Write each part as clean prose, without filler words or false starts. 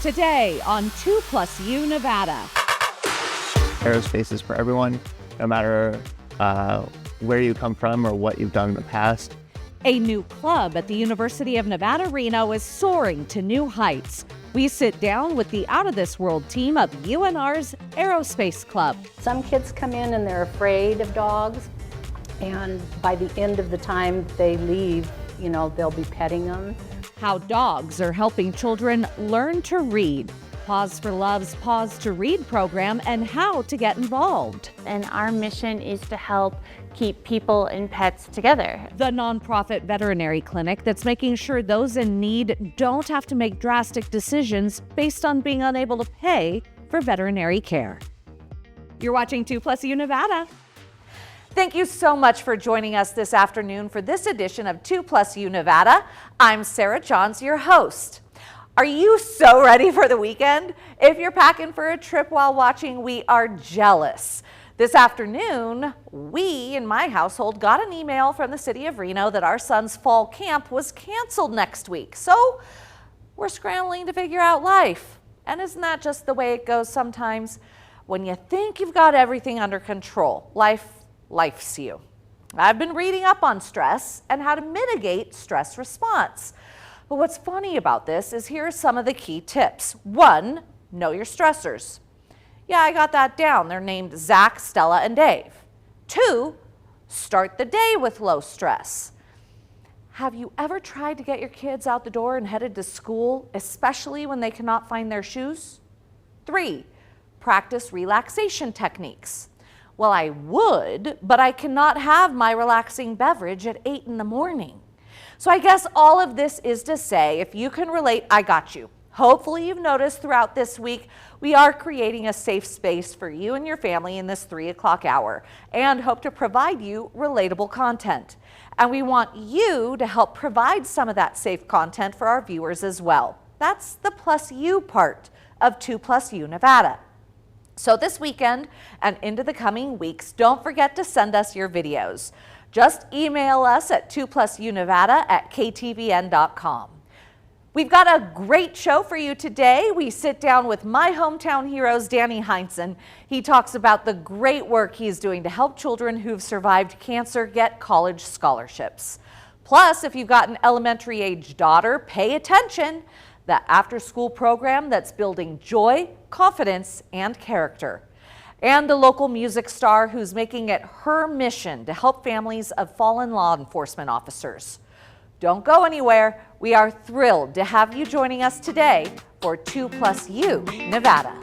Today on 2+U Nevada. Aerospace is for everyone, no matter where you come from or what you've done in the past. A new club at the University of Nevada, Reno is soaring to new heights. We sit down with the out-of-this-world team of UNR's Aerospace Club. Some kids come in and they're afraid of dogs, and by the end of the time they leave, they'll be petting them. How dogs are helping children learn to read. Paws for Love's Paws to Read program and how to get involved. And our mission is to help keep people and pets together. The nonprofit veterinary clinic that's making sure those in need don't have to make drastic decisions based on being unable to pay for veterinary care. You're watching 2+U Nevada. Thank you so much for joining us this afternoon for this edition of 2+U Nevada. I'm Sarah Johns, your host. Are you so ready for the weekend? If you're packing for a trip while watching, we are jealous. This afternoon, we in my household got an email from the city of Reno that our son's fall camp was canceled next week. So we're scrambling to figure out life. And isn't that just the way it goes sometimes? When you think you've got everything under control, life's you. I've been reading up on stress and how to mitigate stress response. But what's funny about this is here are some of the key tips. 1, know your stressors. Yeah, I got that down. They're named Zach, Stella, and Dave. 2, start the day with low stress. Have you ever tried to get your kids out the door and headed to school, especially when they cannot find their shoes? 3, practice relaxation techniques. Well, I would, but I cannot have my relaxing beverage at 8 in the morning. So I guess all of this is to say, if you can relate, I got you. Hopefully you've noticed throughout this week, we are creating a safe space for you and your family in this 3 o'clock hour and hope to provide you relatable content. And we want you to help provide some of that safe content for our viewers as well. That's the +U part of 2+U Nevada. So this weekend and into the coming weeks, don't forget to send us your videos. Just email us at 2+UNevada@ktvn.com. We've got a great show for you today. We sit down with my hometown heroes, Danny Heinsohn. He talks about the great work he's doing to help children who've survived cancer get college scholarships. Plus, if you've got an elementary age daughter, pay attention. The after-school program that's building joy, confidence, and character. And a local music star who's making it her mission to help families of fallen law enforcement officers. Don't go anywhere. We are thrilled to have you joining us today for 2+U Nevada.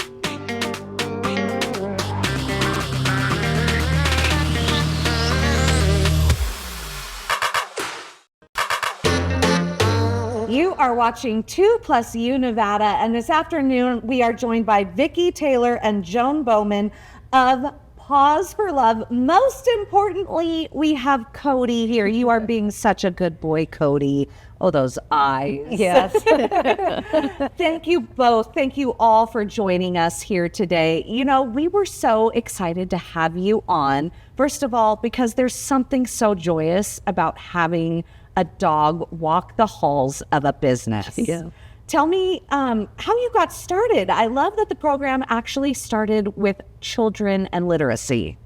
You are watching 2+U Nevada, and this afternoon we are joined by Vicki Taylor and Joan Bowman of Paws for Love. Most importantly, we have Cody here. You are being such a good boy, Cody. Oh, those eyes. Yes. Thank you both. Thank you all for joining us here today. We were so excited to have you on. First of all, because there's something so joyous about having a dog walk the halls of a business. Yeah. Tell me how you got started. I love that the program actually started with children and literacy.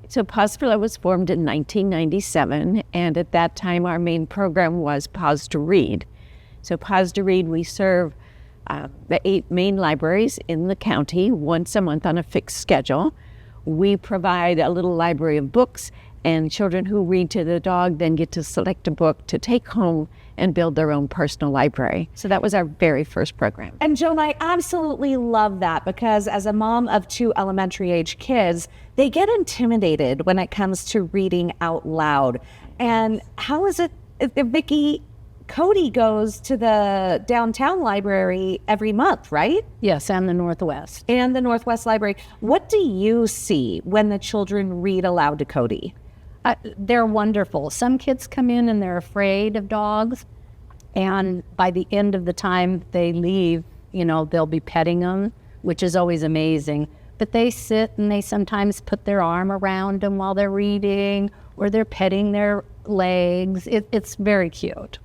So Paws for Love was formed in 1997, and at that time our main program was Paws to Read. So Paws to Read, we serve the 8 main libraries in the county once a month on a fixed schedule. We provide a little library of books, and children who read to the dog then get to select a book to take home and build their own personal library. So that was our very first program. And Joan, I absolutely love that because as a mom of 2 elementary age kids, they get intimidated when it comes to reading out loud. And how is it, Vicki, Cody goes to the downtown library every month, right? Yes, and the Northwest. And the Northwest Library. What do you see when the children read aloud to Cody? They're wonderful. Some kids come in and they're afraid of dogs, and by the end of the time they leave, they'll be petting them, which is always amazing. But they sit and they sometimes put their arm around them while they're reading, or they're petting their legs. It's very cute.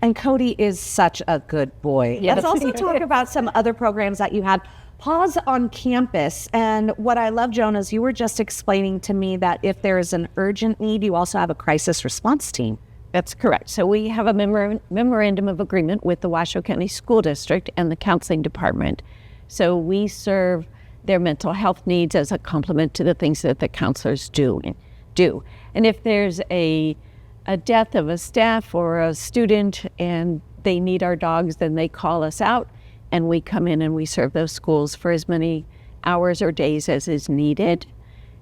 And Cody is such a good boy. Yes. Let's also talk about some other programs that you had. Paws on campus. And what I love, Joan, is you were just explaining to me that if there is an urgent need, you also have a crisis response team. That's correct. So we have a memorandum of agreement with the Washoe County School District and the counseling department. So we serve their mental health needs as a complement to the things that the counselors do. And if there's a death of a staff or a student and they need our dogs, then they call us out and we come in and we serve those schools for as many hours or days as is needed.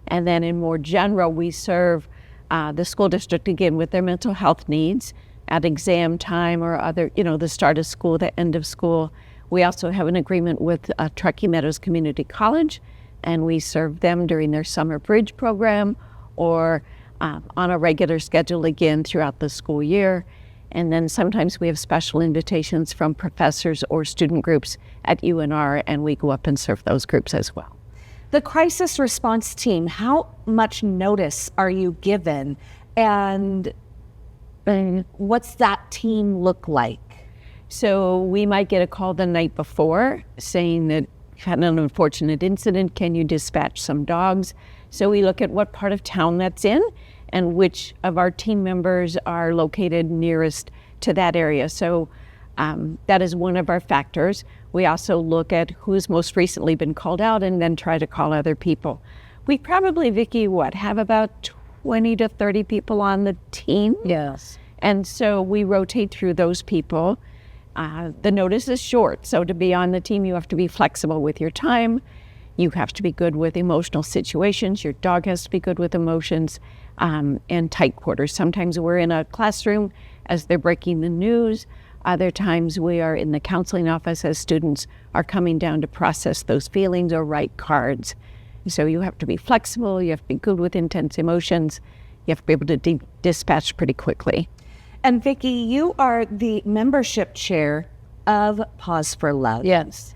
And then in more general, we serve the school district again with their mental health needs at exam time or other, the start of school, the end of school. We also have an agreement with Truckee Meadows Community College, and we serve them during their summer bridge program or on a regular schedule again throughout the school year. And then sometimes we have special invitations from professors or student groups at UNR, and we go up and serve those groups as well. The crisis response team, how much notice are you given? And what's that team look like? So we might get a call the night before saying that you've had an unfortunate incident, can you dispatch some dogs? So we look at what part of town that's in and which of our team members are located nearest to that area. So that is one of our factors. We also look at who's most recently been called out and then try to call other people. We probably, Vicki, have about 20 to 30 people on the team? Yes. And so we rotate through those people. The notice is short, so to be on the team, you have to be flexible with your time. You have to be good with emotional situations. Your dog has to be good with emotions and tight quarters. Sometimes we're in a classroom as they're breaking the news. Other times we are in the counseling office as students are coming down to process those feelings or write cards. So you have to be flexible. You have to be good with intense emotions. You have to be able to dispatch pretty quickly. And Vicki, you are the membership chair of Paws for Love. Yes.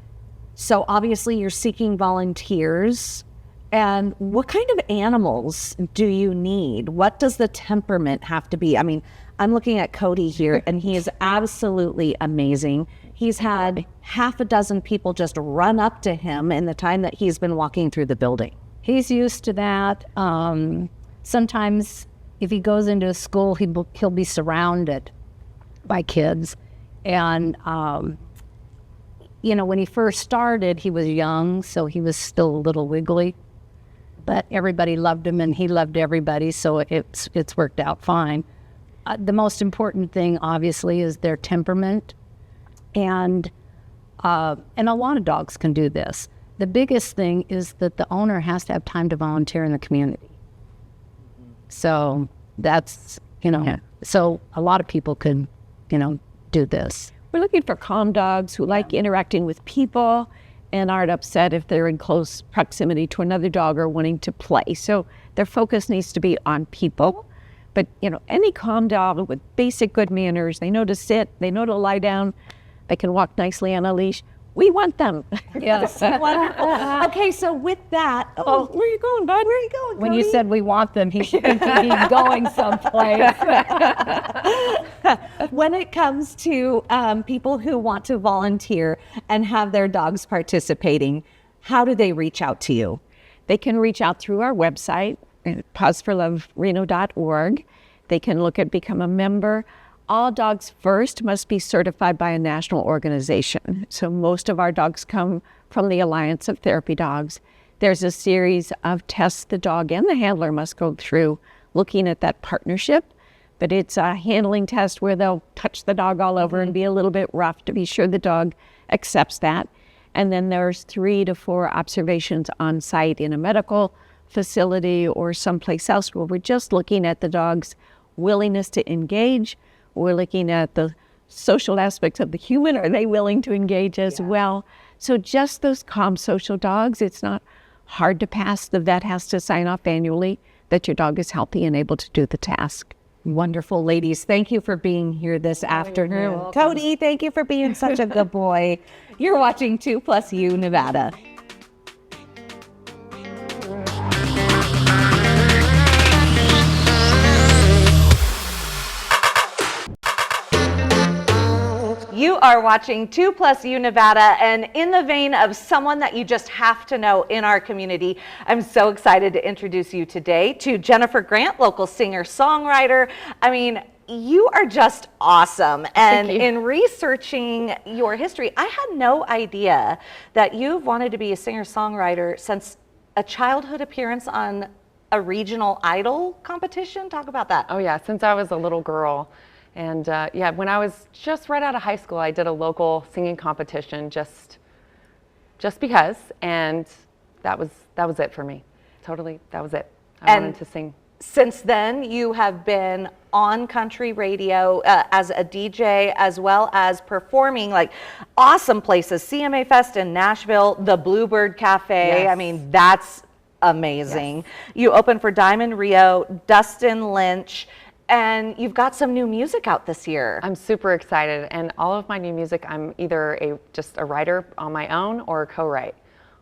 So obviously you're seeking volunteers. And what kind of animals do you need? What does the temperament have to be? I mean, I'm looking at Cody here, and he is absolutely amazing. He's had half a dozen people just run up to him in the time that he's been walking through the building. He's used to that. Sometimes if he goes into a school, he'll be surrounded by kids. And, when he first started, he was young, so he was still a little wiggly. But everybody loved him, and he loved everybody, so it's worked out fine. The most important thing, obviously, is their temperament. And a lot of dogs can do this. The biggest thing is that the owner has to have time to volunteer in the community. So that's, so a lot of people can, do this. We're looking for calm dogs who like interacting with people and aren't upset if they're in close proximity to another dog or wanting to play. So their focus needs to be on people. But, any calm dog with basic good manners, they know to sit, they know to lie down, they can walk nicely on a leash. We want them. Yes. Okay, so with that, where are you going, bud? Where are you going, When you Cody? said we want them, he's going someplace. When it comes to people who want to volunteer and have their dogs participating, how do they reach out to you? They can reach out through our website, pawsforlovereno.org. They can look at become a member. All dogs first must be certified by a national organization. So most of our dogs come from the Alliance of Therapy Dogs. There's a series of tests the dog and the handler must go through looking at that partnership. But it's a handling test where they'll touch the dog all over and be a little bit rough to be sure the dog accepts that. And then there's 3 to 4 observations on site in a medical facility or someplace else where we're just looking at the dog's willingness to engage. We're looking at the social aspects of the human. Are they willing to engage as well? So just those calm social dogs, it's not hard to pass. The vet has to sign off annually that your dog is healthy and able to do the task. Wonderful, ladies. Thank you for being here this afternoon. Cody, thank you for being such a good boy. You're watching 2+U Nevada. You are watching 2+U Nevada, and in the vein of someone that you just have to know in our community, I'm so excited to introduce you today to Jennifer Grant, local singer-songwriter. I mean, you are just awesome. And in researching your history, I had no idea that you've wanted to be a singer-songwriter since a childhood appearance on a regional idol competition. Talk about that. Oh yeah, since I was a little girl. And yeah, when I was just right out of high school, I did a local singing competition just because, and that was it for me. Totally, that was it. I wanted to sing. Since then, you have been on country radio as a DJ, as well as performing like awesome places, CMA Fest in Nashville, the Bluebird Cafe. Yes. I mean, that's amazing. Yes. You opened for Diamond Rio, Dustin Lynch, and you've got some new music out this year. I'm super excited, and all of my new music, I'm either just a writer on my own or a co-write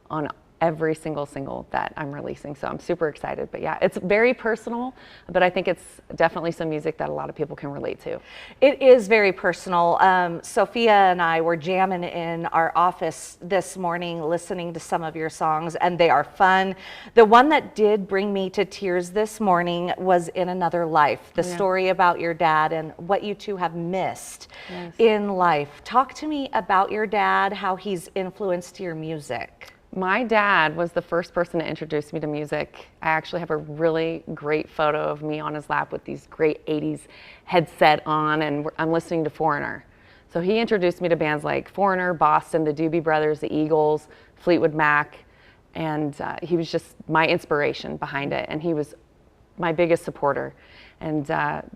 on every single that I'm releasing. So I'm super excited. But yeah, it's very personal, but I think it's definitely some music that a lot of people can relate to. It is very personal. Sophia and I were jamming in our office this morning, listening to some of your songs, and they are fun. The one that did bring me to tears this morning was In Another Life, the story about your dad and what you two have missed in life. Talk to me about your dad, how he's influenced your music. My dad was the first person to introduce me to music. I actually have a really great photo of me on his lap with these great 80s headset on, and I'm listening to Foreigner. So he introduced me to bands like Foreigner, Boston, the Doobie Brothers, the Eagles, Fleetwood Mac, and he was just my inspiration behind it, and he was my biggest supporter. And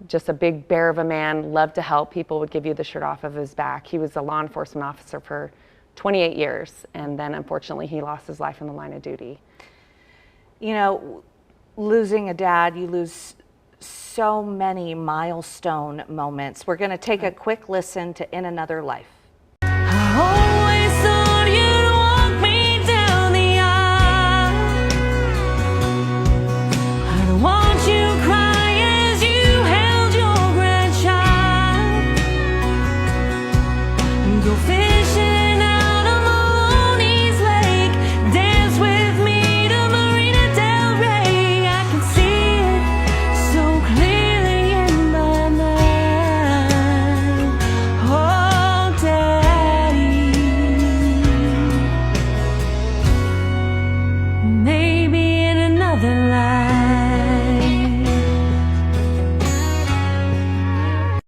just a big bear of a man, loved to help people, would give you the shirt off of his back. He was a law enforcement officer for 28 years, and then unfortunately he lost his life in the line of duty. You know, losing a dad, you lose so many milestone moments. We're going to take a quick listen to In Another Life.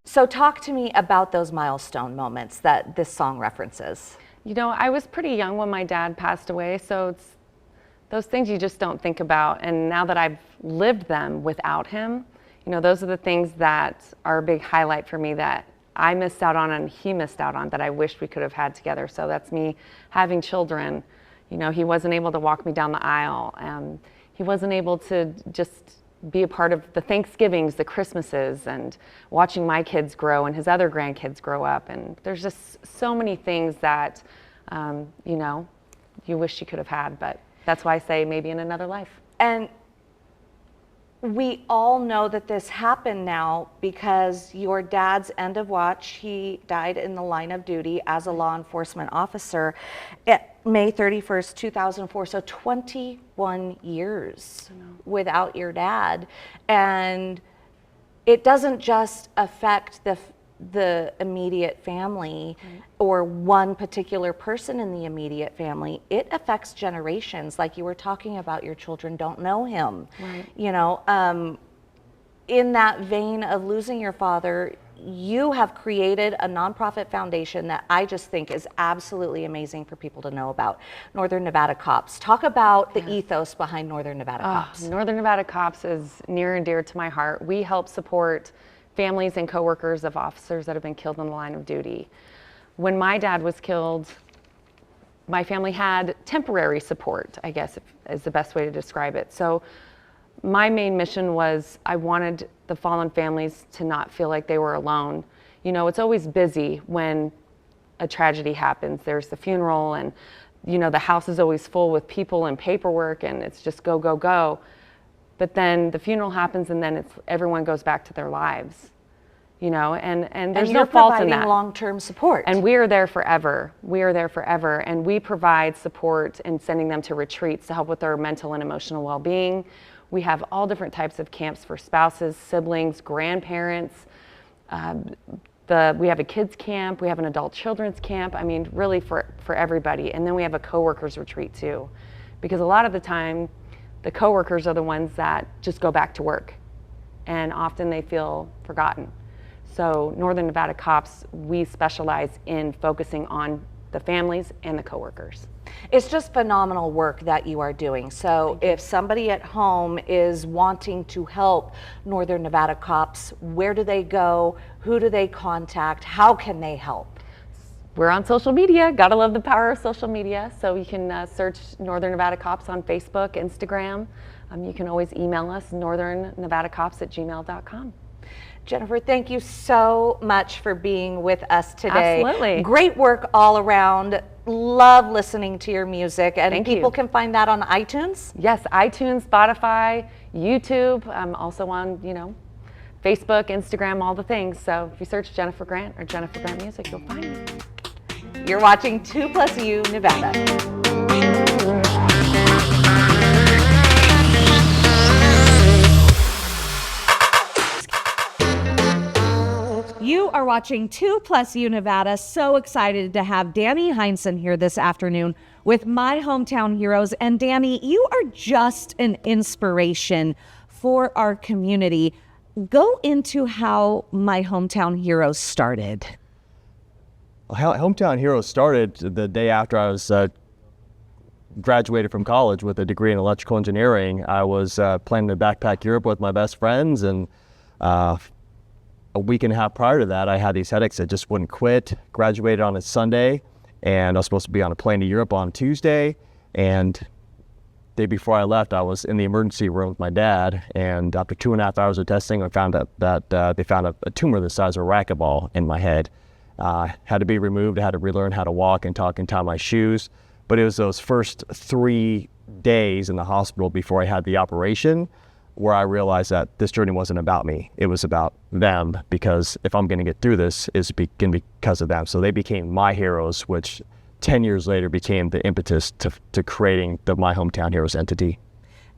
So talk to me about those milestone moments that this song references. You know, I was pretty young when my dad passed away, so it's those things you just don't think about. And now that I've lived them without him, you know, those are the things that are a big highlight for me that I missed out on and he missed out on that I wish we could have had together. So that's me having children. You know, he wasn't able to walk me down the aisle. He wasn't able to just be a part of the Thanksgivings, the Christmases, and watching my kids grow and his other grandkids grow up. And there's just so many things that, you know, you wish you could have had, but that's why I say maybe in another life. And we all know that this happened now because your dad's end of watch, he died in the line of duty as a law enforcement officer at May 31st, 2004. So 21 years without your dad. And it doesn't just affect the immediate family or one particular person in the immediate family. It affects generations. Like you were talking about, your children don't know him. Right. You know, in that vein of losing your father, you have created a nonprofit foundation that I just think is absolutely amazing for people to know about. Northern Nevada C.O.P.S. Talk about the ethos behind Northern Nevada C.O.P.S. Northern Nevada C.O.P.S. is near and dear to my heart. We help support families and coworkers of officers that have been killed in the line of duty. When my dad was killed, my family had temporary support, I guess is the best way to describe it. So my main mission was I wanted the fallen families to not feel like they were alone. You know, it's always busy when a tragedy happens. There's the funeral and, you know, the house is always full with people and paperwork and it's just go, go, go. But then the funeral happens and then everyone goes back to their lives. and there's you're no fault in providing that. long-term support. And we are there forever. We are there forever. And we provide support in sending them to retreats to help with their mental and emotional well-being. We have all different types of camps for spouses, siblings, grandparents. We have a kids camp. We have an adult children's camp. I mean, really for everybody. And then we have a coworkers retreat too. Because a lot of the time, the coworkers are the ones that just go back to work. And often they feel forgotten. So Northern Nevada C.O.P.S, we specialize in focusing on the families and the coworkers. It's just phenomenal work that you are doing. So if somebody at home is wanting to help Northern Nevada C.O.P.S, where do they go? Who do they contact? How can they help? We're on social media. Gotta love the power of social media. So you can search Northern Nevada C.O.P.S on Facebook, Instagram. You can always email us, northernnevadacops@gmail.com. Jennifer, thank you so much for being with us today. Absolutely. Great work all around. Love listening to your music. And Thank people you. can find that on iTunes? Yes, iTunes, Spotify, YouTube. I'm also on, Facebook, Instagram, all the things. So if you search Jennifer Grant or Jennifer Grant Music, you'll find me. You're watching 2+U Nevada. You are watching 2+U Nevada. So excited to have Danny Heinsohn here this afternoon with My Hometown Heroes. And Danny, you are just an inspiration for our community. Go into how My Hometown Heroes started. Hometown Heroes started the day after I was graduated from college with a degree in electrical engineering. I was planning to backpack Europe with my best friends, and a week and a half prior to that, I had these headaches that just wouldn't quit. Graduated on a Sunday, and I was supposed to be on a plane to Europe on Tuesday. And the day before I left, I was in the emergency room with my dad. And after 2.5 hours of testing, I found out that they found a tumor the size of a racquetball in my head. Had to be removed. I had to relearn how to walk and talk and tie my shoes. But it was those first 3 days in the hospital before I had the operation where I realized that this journey wasn't about me. It was about them, because if I'm gonna get through this, it's gonna be because of them. So they became my heroes, which 10 years later became the impetus to creating the My Hometown Heroes entity.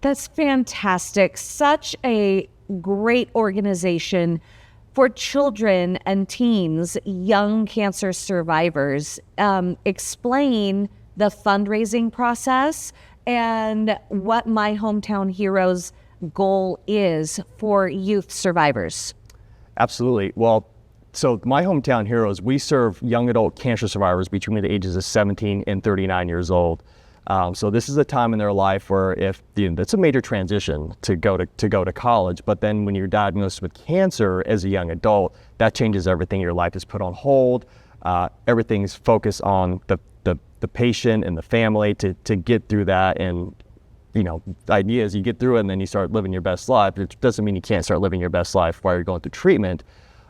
That's fantastic. Such a great organization for children and teens, young cancer survivors. Explain the fundraising process and what My Hometown Heroes goal is for youth survivors. Absolutely. Well, so My Hometown Heroes, we serve young adult cancer survivors between the ages of 17 and 39 years old. So this is a time in their life where it's a major transition to go to college, but then when you're diagnosed with cancer as a young adult, that changes everything. Your life is put on hold. Everything's focused on the patient and the family to get through that. And the idea is you get through it and then you start living your best life. It doesn't mean you can't start living your best life while you're going through treatment.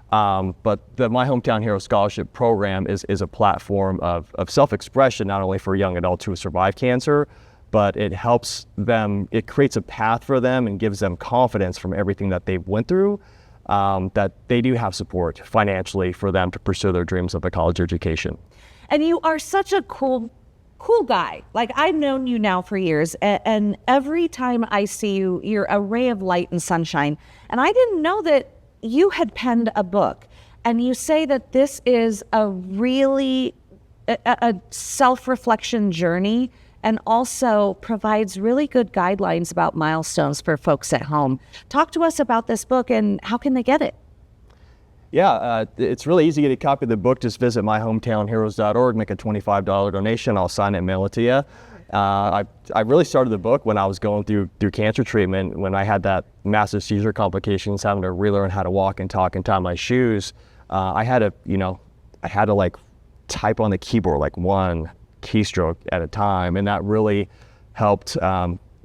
But the My Hometown Hero Scholarship Program is a platform of self-expression, not only for young adults who survive cancer, but it helps them, it creates a path for them and gives them confidence from everything that they've went through, that they do have support financially for them to pursue their dreams of a college education. And you are such a cool guy. Like, I've known you now for years, and every time I see you, you're a ray of light and sunshine. And I didn't know that you had penned a book, and you say that this is a really a self-reflection journey, and also provides really good guidelines about milestones for folks at home. Talk to us about this book and how can they get it? Yeah, it's really easy to get a copy of the book. Just visit myhometownheroes.org, make a $25 donation. I'll sign it and mail it to you. I really started the book when I was going through cancer treatment, when I had that massive seizure complications, having to relearn how to walk and talk and tie my shoes. I had to like type on the keyboard like one keystroke at a time, and that really helped.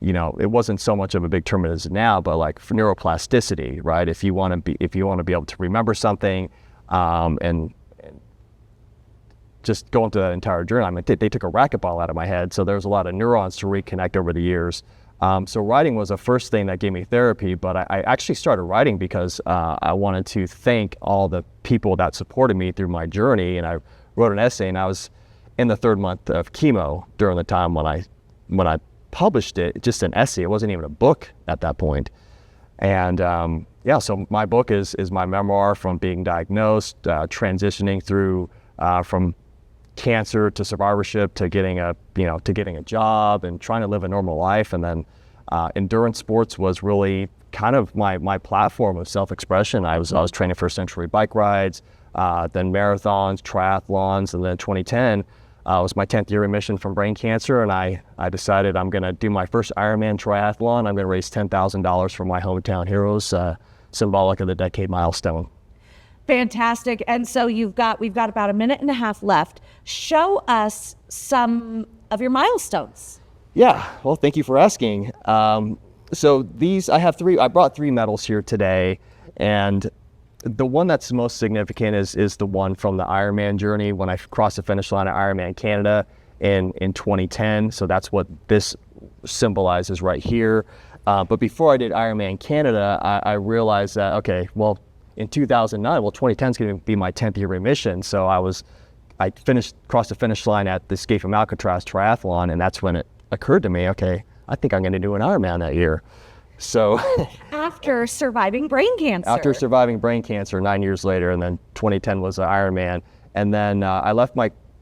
It wasn't so much of a big term as now, but like for neuroplasticity, right? If you want to be able to remember something, and just going through that entire journey, I mean, they took a racquetball out of my head, so there's a lot of neurons to reconnect over the years. So writing was the first thing that gave me therapy, but I actually started writing because I wanted to thank all the people that supported me through my journey. And I wrote an essay, and I was in the 3rd month of chemo during the time when I published it, just an essay. It wasn't even a book at that point. And so my book is my memoir from being diagnosed, transitioning through from cancer to survivorship to getting a job and trying to live a normal life. And then endurance sports was really kind of my platform of self-expression. I was training for century bike rides, then marathons, triathlons, and then 2010 was my 10th year remission from brain cancer, and I decided I'm going to do my first Ironman triathlon. I'm going to raise $10,000 for my hometown heroes, symbolic of the decade milestone. Fantastic. And so we've got about a minute and a half left. Show us some of your milestones. Yeah, well, thank you for asking. So I brought 3 medals here today, and the one that's most significant is the one from the Ironman journey when I crossed the finish line at Ironman Canada in 2010. So that's what this symbolizes right here. But before I did Ironman Canada, I realized that, okay, well, in 2009, 2010 is going to be my 10th year remission. So I crossed the finish line at the Escape from Alcatraz triathlon, and that's when it occurred to me, okay, I think I'm going to do an Ironman that year. So after surviving brain cancer. After surviving brain cancer 9 years later, and then 2010 was the Ironman. And then I left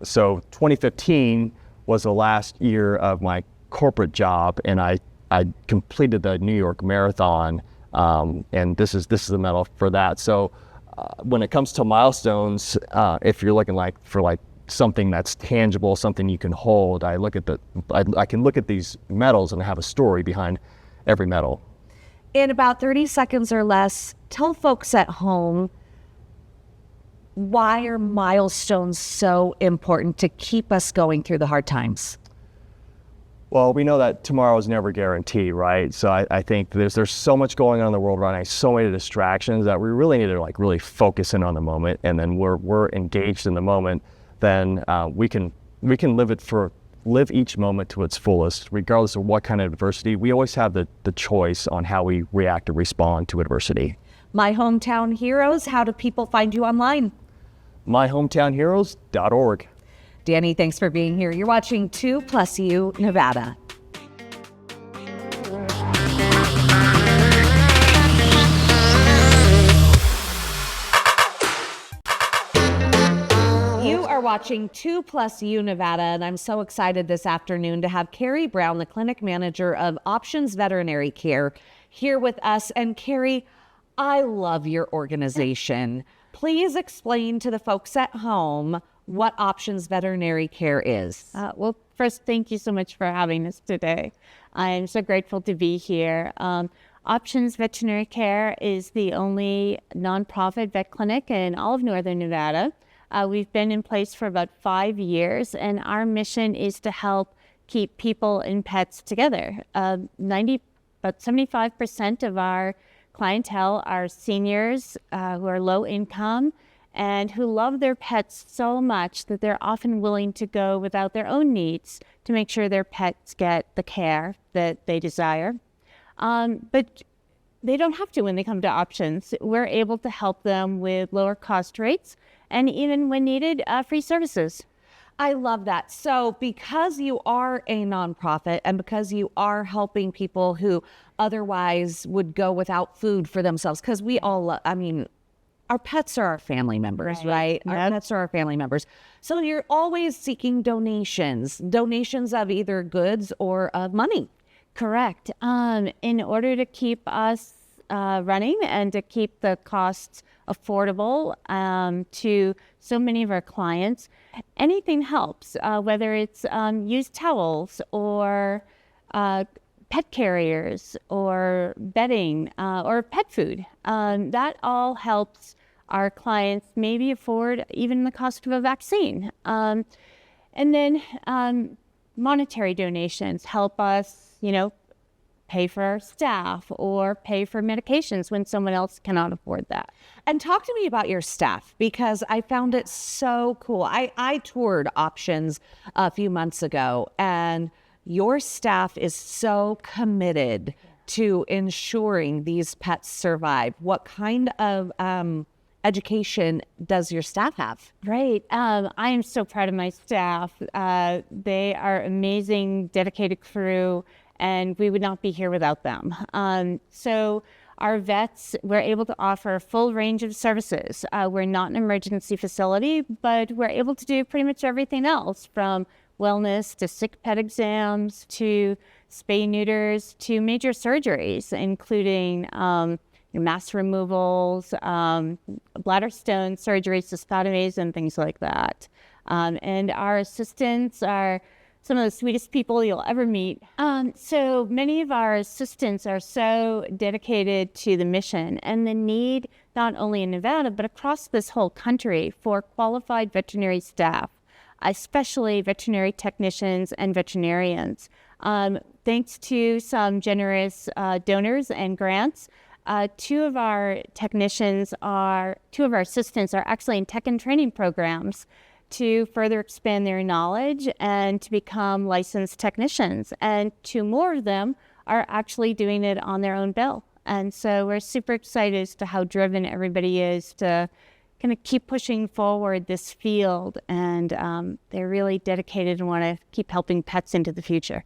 so 2015 was the last year of my corporate job, and I completed the New York Marathon, and this is the medal for that. So when it comes to milestones, if you're looking for something that's tangible, something you can hold, I can look at these medals and have a story behind every medal. In about 30 seconds or less, tell folks at home, why are milestones so important to keep us going through the hard times? Well, we know that tomorrow is never guaranteed, right? So I think there's so much going on in the world right now, so many distractions that we really need to really focus in on the moment, and then we're engaged in the moment. Then we can live each moment to its fullest, regardless of what kind of adversity. We always have the choice on how we react or respond to adversity. My Hometown Heroes, how do people find you online? myhometownheroes.org. Danny, thanks for being here. You're watching 2+U Nevada. You are watching 2+U Nevada, and I'm so excited this afternoon to have Carrie Brown, the clinic manager of Options Veterinary Care, here with us. And Carrie, I love your organization. Please explain to the folks at home what Options Veterinary Care is. Well, first, thank you so much for having us today. I'm so grateful to be here. Options Veterinary Care is the only nonprofit vet clinic in all of Northern Nevada. We've been in place for about 5 years, and our mission is to help keep people and pets together. About 75% of our clientele are seniors who are low income and who love their pets so much that they're often willing to go without their own needs to make sure their pets get the care that they desire. But they don't have to when they come to Options. We're able to help them with lower cost rates and even when needed, free services. I love that. So because you are a nonprofit and because you are helping people who otherwise would go without food for themselves, because we all, our pets are our family members, right? Our pets are our family members. So you're always seeking donations of either goods or of money. Correct. In order to keep us running and to keep the costs affordable to so many of our clients, anything helps, whether it's used towels or pet carriers or bedding or pet food. That all helps our clients maybe afford even the cost of a vaccine. And then monetary donations help us, pay for our staff or pay for medications when someone else cannot afford that. And talk to me about your staff, because I found it so cool. I toured Options a few months ago, and your staff is so committed to ensuring these pets survive. What kind of education does your staff have? Right. I am so proud of my staff. They are amazing, dedicated crew, and we would not be here without them. So our vets, we're able to offer a full range of services. We're not an emergency facility, but we're able to do pretty much everything else, from wellness to sick pet exams to spay neuters to major surgeries, including mass removals, bladder stone surgeries, cystotomies, and things like that. And our assistants are some of the sweetest people you'll ever meet. So many of our assistants are so dedicated to the mission and the need, not only in Nevada, but across this whole country, for qualified veterinary staff, especially veterinary technicians and veterinarians. Thanks to some generous donors and grants, two of our assistants are actually in tech and training programs to further expand their knowledge and to become licensed technicians. And two more of them are actually doing it on their own bill. And so we're super excited as to how driven everybody is to kind of keep pushing forward this field. And they're really dedicated and want to keep helping pets into the future.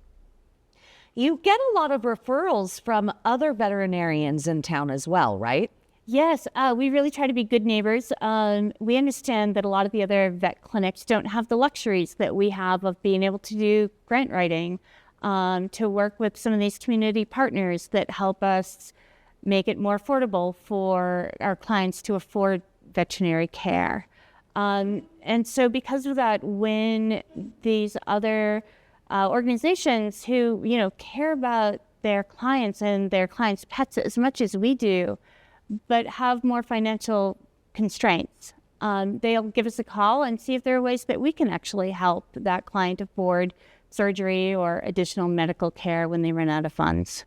You get a lot of referrals from other veterinarians in town as well, right? Yes, we really try to be good neighbors. We understand that a lot of the other vet clinics don't have the luxuries that we have of being able to do grant writing, to work with some of these community partners that help us make it more affordable for our clients to afford veterinary care. And so because of that, when these other organizations who, care about their clients and their clients' pets as much as we do, but have more financial constraints, they'll give us a call and see if there are ways that we can actually help that client afford surgery or additional medical care when they run out of funds.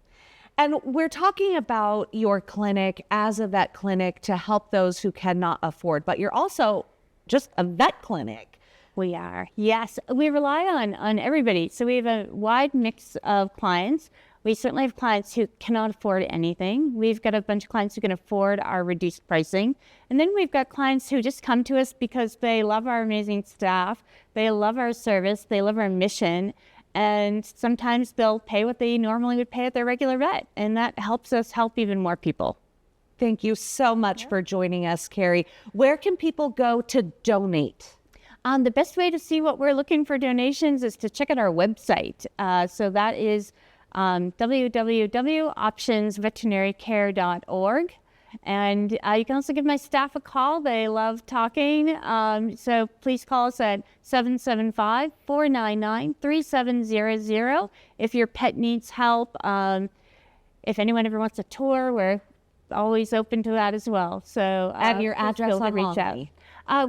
And we're talking about your clinic as a vet clinic to help those who cannot afford, but you're also just a vet clinic. We are, yes. We rely on everybody. So we have a wide mix of clients. We certainly have clients who cannot afford anything. We've got a bunch of clients who can afford our reduced pricing. And then we've got clients who just come to us because they love our amazing staff, they love our service, they love our mission, and sometimes they'll pay what they normally would pay at their regular vet. And that helps us help even more people. Thank you so much for joining us, Carrie. Where can people go to donate? The best way to see what we're looking for donations is to check out our website. So that is www.optionsveterinarycare.org. And you can also give my staff a call. They love talking. So please call us at 775-499-3700 if your pet needs help. If anyone ever wants a tour, we're always open to that as well. So and your address on reach out.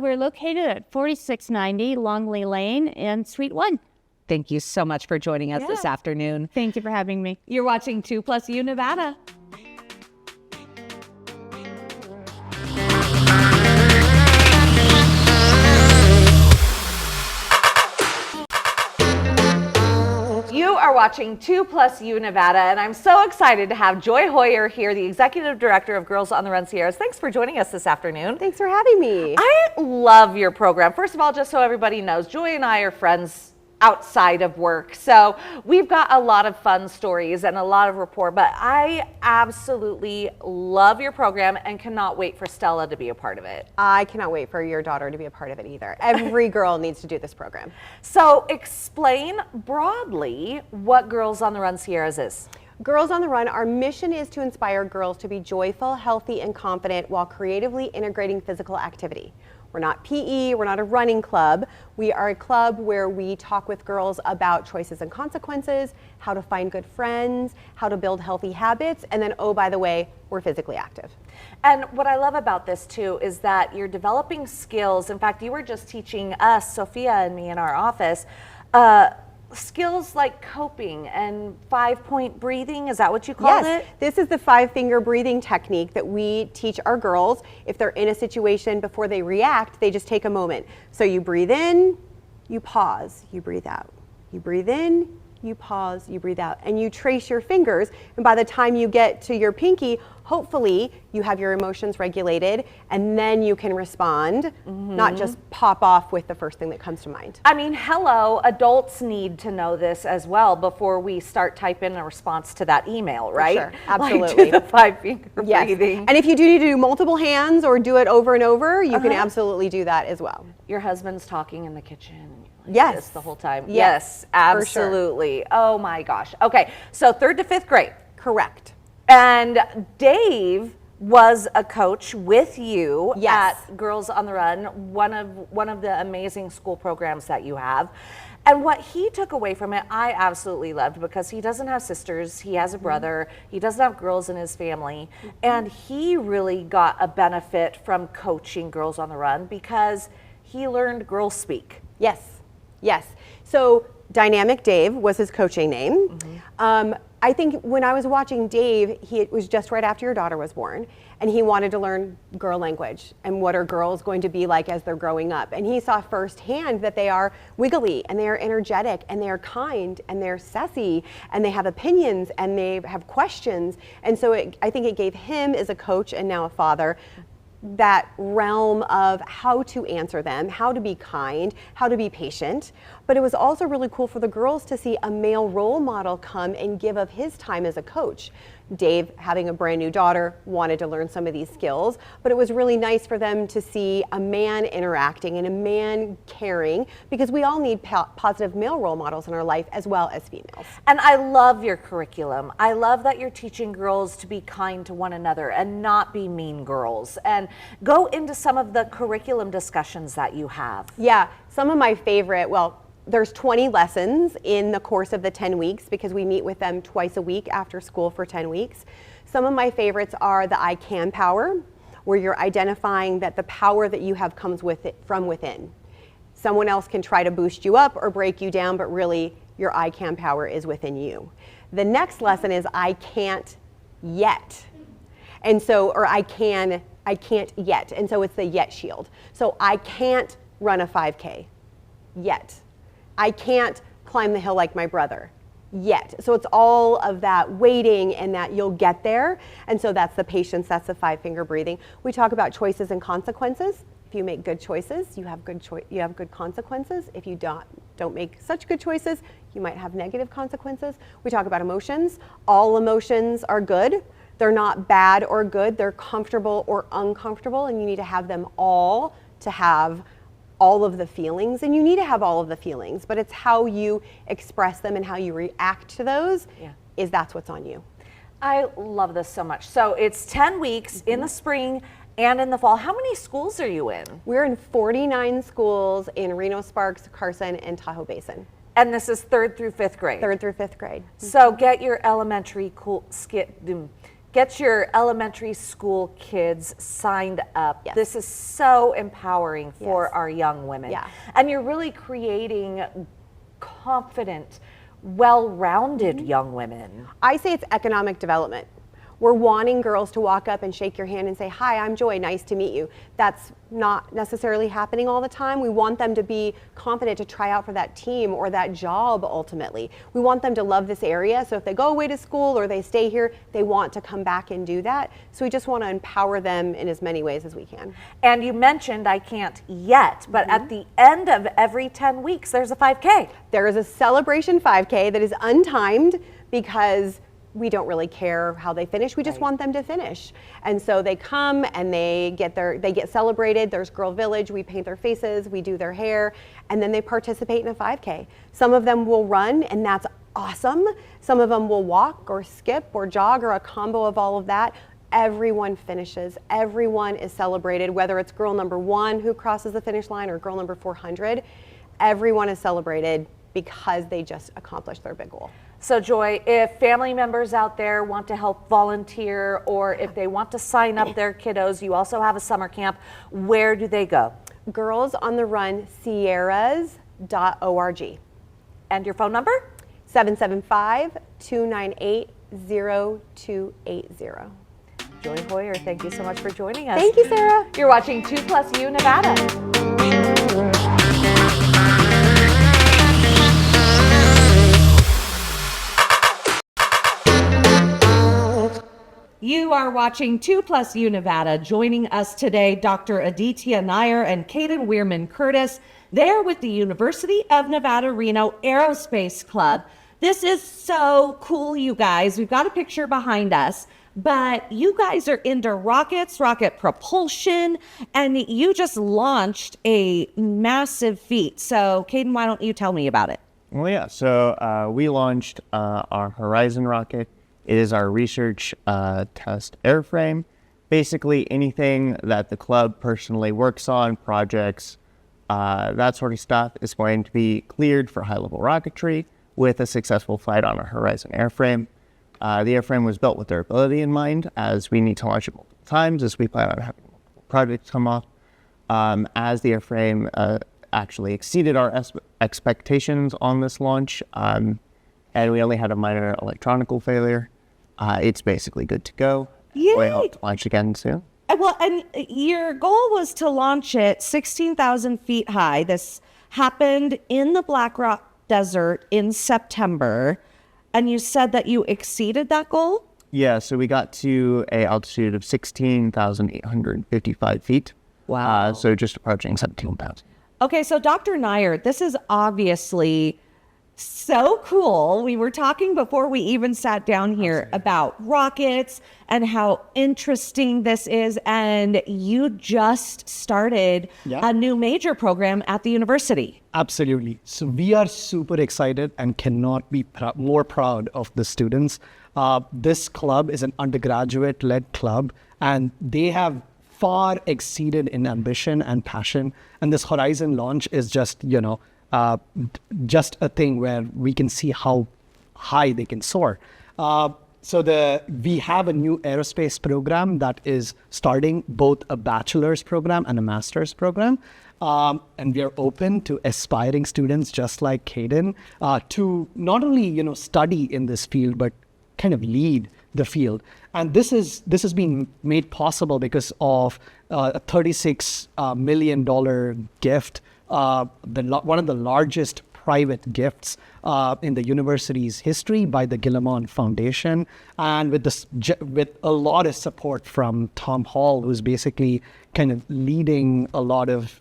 We're located at 4690 Longley Lane in Suite 1. Thank you so much for joining us this afternoon. Thank you for having me. You're watching 2+U Nevada. You are watching 2+U Nevada, and I'm so excited to have Joy Hoyer here, the Executive Director of Girls on the Run Sierras. Thanks for joining us this afternoon. Thanks for having me. I love your program. First of all, just so everybody knows, Joy and I are friends outside of work. So we've got a lot of fun stories and a lot of rapport, but I absolutely love your program and cannot wait for Stella to be a part of it. I cannot wait for your daughter to be a part of it either. Every girl needs to do this program. So explain broadly what Girls on the Run Sierras is. Girls on the Run, our mission is to inspire girls to be joyful, healthy, and confident while creatively integrating physical activity. We're not PE, we're not a running club. We are a club where we talk with girls about choices and consequences, how to find good friends, how to build healthy habits, and then, oh, by the way, we're physically active. And what I love about this too is that you're developing skills. In fact, you were just teaching us, Sophia and me in our office, skills like coping and 5-point breathing. Is that what you call it? This is the 5-finger breathing technique that we teach our girls. If they're in a situation, before they react, they just take a moment. So you breathe in, you pause, you breathe out. You breathe in, you pause, you breathe out, and you trace your fingers. And by the time you get to your pinky, hopefully you have your emotions regulated, and then you can respond, not just pop off with the first thing that comes to mind. I mean, hello, adults need to know this as well before we start typing a response to that email, right? Sure, Like, absolutely. do the 5-finger Yes. breathing. And if you do need to do multiple hands or do it over and over, you can absolutely do that as well. Your husband's talking in the kitchen. And you're like Yes. this the whole time. Yes, for sure. absolutely. Oh my gosh. Okay, so 3rd to 5th grade. Correct. And Dave was a coach with you Yes. at Girls on the Run, one of the amazing school programs that you have. And what he took away from it, I absolutely loved, because he doesn't have sisters, he has a brother, he doesn't have girls in his family, and he really got a benefit from coaching Girls on the Run because he learned girl speak. Yes, yes. So Dynamic Dave was his coaching name. I think when I was watching Dave, it was just right after your daughter was born, and he wanted to learn girl language and what are girls going to be like as they're growing up. And he saw firsthand that they are wiggly, and they are energetic, and they are kind, and they're sassy, and they have opinions, and they have questions. And so I think it gave him, as a coach and now a father, that realm of how to answer them, how to be kind, how to be patient. But it was also really cool for the girls to see a male role model come and give of his time as a coach. Dave, having a brand new daughter, wanted to learn some of these skills, but it was really nice for them to see a man interacting and a man caring, because we all need positive male role models in our life as well as females. And I love your curriculum. I love that you're teaching girls to be kind to one another and not be mean girls. And go into some of the curriculum discussions that you have. Yeah, some of my favorite, well, there's 20 lessons in the course of the 10 weeks because we meet with them twice a week after school for 10 weeks. Some of my favorites are the I Can power, where you're identifying that the power that you have comes with it from within. Someone else can try to boost you up or break you down, but really your I Can power is within you. The next lesson is I can't yet. And so, or I can't yet. And so it's the yet shield. So I can't run a 5K yet. I can't climb the hill like my brother yet. So it's all of that waiting and that you'll get there. And so that's the patience, that's the 5-finger breathing. We talk about choices and consequences. If you make good choices, you have good consequences. If you don't make such good choices, you might have negative consequences. We talk about emotions. All emotions are good. They're not bad or good. They're comfortable or uncomfortable, and you need to have them all to have all of the feelings, and you need to have all of the feelings, but it's how you express them and how you react to those that's what's on you. I love this so much. So it's 10 weeks in the spring and in the fall. How many schools are you in? We're in 49 schools in Reno, Sparks, Carson, and Tahoe Basin. And this is 3rd through 5th grade. 3rd through 5th grade. So get your get your elementary school kids signed up. Yes. This is so empowering for Yes. our young women. Yeah. And you're really creating confident, well-rounded young women. I say it's economic development. We're wanting girls to walk up and shake your hand and say, hi, I'm Joy, nice to meet you. That's not necessarily happening all the time. We want them to be confident to try out for that team or that job ultimately. We want them to love this area, so if they go away to school or they stay here, they want to come back and do that. So we just want to empower them in as many ways as we can. And you mentioned I can't yet, but at the end of every 10 weeks, there's a 5K. There is a celebration 5K that is untimed because we don't really care how they finish. We just want them to finish. And so they come and they get celebrated. There's Girl Village. We paint their faces. We do their hair. And then they participate in a 5K. Some of them will run, and that's awesome. Some of them will walk or skip or jog or a combo of all of that. Everyone finishes. Everyone is celebrated, whether it's girl number 1 who crosses the finish line or girl number 400. Everyone is celebrated because they just accomplished their big goal. So Joy, if family members out there want to help volunteer or if they want to sign up their kiddos, you also have a summer camp. Where do they go? Girls on the Run Sierras.org. And your phone number? 775-298-0280. Joy Hoyer, thank you so much for joining us. Thank you, Sarah. You're watching 2+U Nevada. You are watching 2+U Nevada. Joining us today, Dr. Aditya Nair and Kaden Weirman Curtis. They're with the University of Nevada, Reno Aerospace Club. This is so cool, you guys. We've got a picture behind us, but you guys are into rockets, rocket propulsion, and you just launched a massive feat. So, Kaden, why don't you tell me about it? Well, yeah. So we launched our Horizon rocket. It is our research test airframe. Basically, anything that the club personally works on, projects, that sort of stuff, is going to be cleared for high-level rocketry with a successful flight on our Horizon airframe. The airframe was built with durability in mind, as we need to launch it multiple times, as we plan on having multiple projects come off. As the airframe actually exceeded our expectations on this launch, and we only had a minor electronical failure. It's basically good to go. Yay! We hope to launch again soon. Well, and your goal was to launch it 16,000 feet high. This happened in the Black Rock Desert in September, and you said that you exceeded that goal? Yeah, so we got to an altitude of 16,855 feet. Wow. So just approaching 17,000. Okay, so Dr. Nair, this is obviously so cool. We were talking before we even sat down here about rockets and how interesting this is. And you just started a new major program at the university. Absolutely. So we are super excited and cannot be more proud of the students. This club is an undergraduate-led club, and they have far exceeded in ambition and passion. And this Horizon launch is just, just a thing where we can see how high they can soar. We have a new aerospace program that is starting both a bachelor's program and a master's program. And we are open to aspiring students just like Kaden to not only, study in this field, but kind of lead the field. And this has been made possible because of a $36 million gift, one of the largest private gifts in the university's history by the Guillemot Foundation, and with a lot of support from Tom Hall, who's basically kind of leading a lot of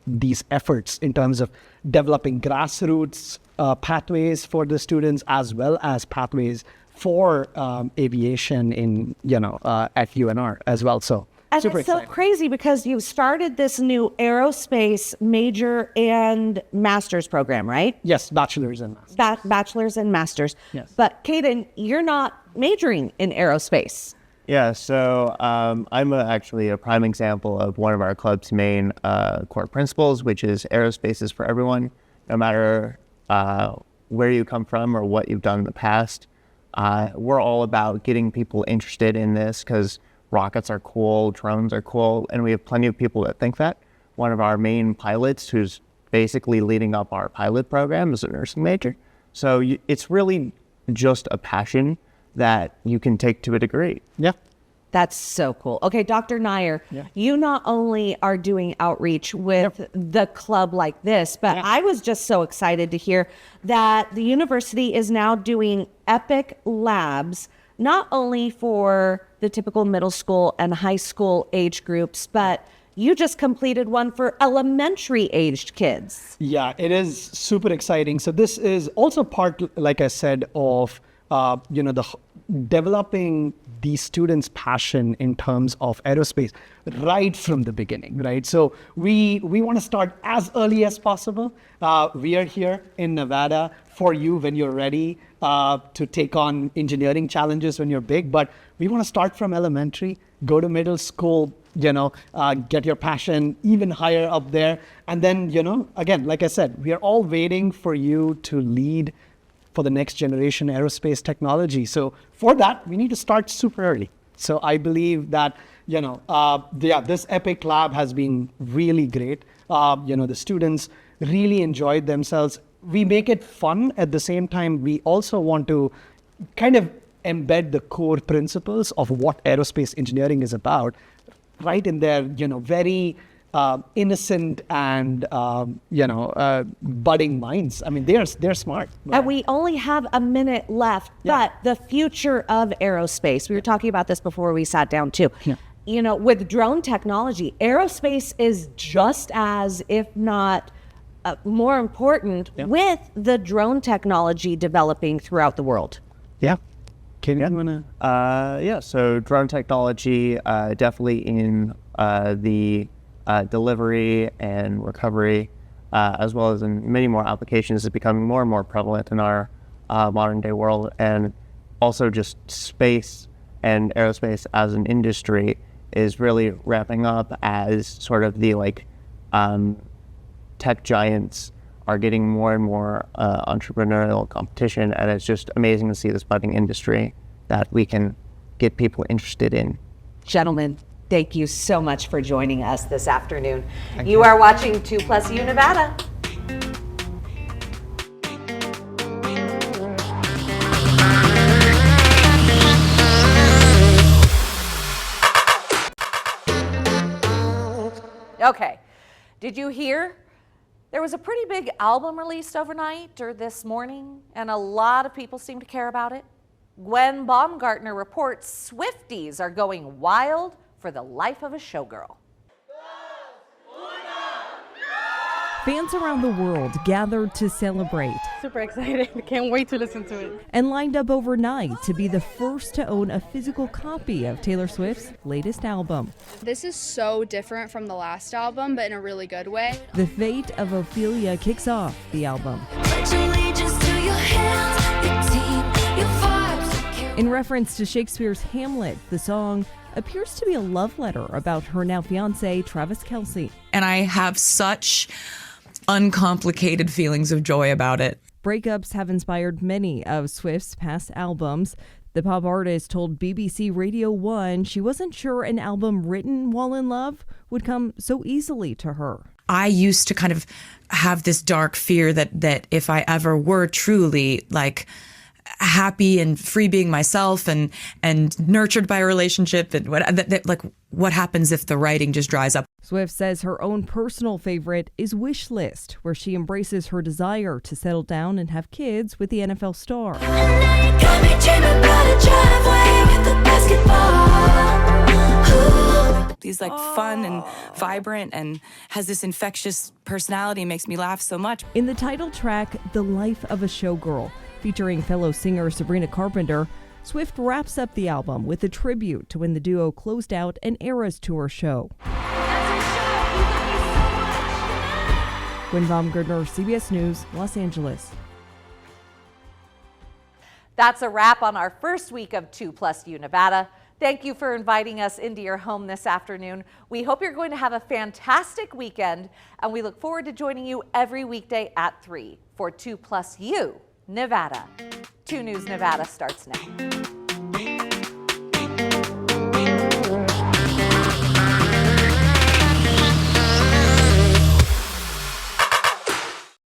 these efforts in terms of developing grassroots pathways for the students, as well as pathways for aviation in at UNR as well. So. And super it's exciting. so crazy because you started this new aerospace major and master's program, right? Yes, bachelor's and master's. Bachelor's and master's. Yes. But Kaden, you're not majoring in aerospace. Yeah, so I'm actually a prime example of one of our club's main core principles, which is aerospace is for everyone, no matter where you come from or what you've done in the past. We're all about getting people interested in this because rockets are cool, drones are cool, and we have plenty of people that think that. One of our main pilots, who's basically leading up our pilot program, is a nursing major. So it's really just a passion that you can take to a degree. Yeah. That's so cool. Okay, Dr. Nair, you not only are doing outreach with the club like this, but I was just so excited to hear that the university is now doing epic labs, not only for the typical middle school and high school age groups, but you just completed one for elementary aged kids. Yeah, it is super exciting. So this is also part, like I said, of developing the students' passion in terms of aerospace right from the beginning, right? So we want to start as early as possible. We are here in Nevada for you when you're ready to take on engineering challenges when you're big, but we want to start from elementary, go to middle school, get your passion even higher up there. And then, again, like I said, we are all waiting for you to lead for the next generation aerospace technology. So for that, we need to start super early. So I believe that, this Epic Lab has been really great. The students really enjoyed themselves. We make it fun. At the same time, we also want to kind of embed the core principles of what aerospace engineering is about right in their, very innocent and budding minds. I mean, they're smart. And we only have a minute left, but the future of aerospace, we were talking about this before we sat down too. You know, with drone technology, aerospace is just as, if not more important, with the drone technology developing throughout the world. Yeah. Can you want to? So drone technology definitely in the delivery and recovery, as well as in many more applications, is becoming more and more prevalent in our modern day world. And also just space and aerospace as an industry is really ramping up as sort of the tech giants are getting more and more entrepreneurial competition, and it's just amazing to see this budding industry that we can get people interested in. Gentlemen, thank you so much for joining us this afternoon. You are watching 2+U Nevada. Okay, did you hear? There was a pretty big album released overnight or this morning, and a lot of people seem to care about it. Gwen Baumgartner reports Swifties are going wild for the life of a showgirl. Fans around the world gathered to celebrate. Super excited. Can't wait to listen to it. And lined up overnight to be the first to own a physical copy of Taylor Swift's latest album. This is so different from the last album, but in a really good way. The Fate of Ophelia kicks off the album. In reference to Shakespeare's Hamlet, the song appears to be a love letter about her now fiancé, Travis Kelce. And I have such uncomplicated feelings of joy about it. Breakups have inspired many of Swift's past albums. The pop artist told BBC Radio 1 she wasn't sure an album written while in love would come so easily to her. I used to kind of have this dark fear that if I ever were truly happy and free being myself and nurtured by a relationship, and what happens if the writing just dries up? Swift says her own personal favorite is Wish List, where she embraces her desire to settle down and have kids with the NFL star. He's fun and vibrant and has this infectious personality, makes me laugh so much. In the title track, The Life of a Showgirl, featuring fellow singer Sabrina Carpenter, Swift wraps up the album with a tribute to when the duo closed out an Eras Tour show. Gwen Baumgartner, CBS News, Los Angeles. That's a wrap on our first week of 2+U Nevada. Thank you for inviting us into your home this afternoon. We hope you're going to have a fantastic weekend, and we look forward to joining you every weekday at 3 for 2+U Nevada. 2 News Nevada starts now.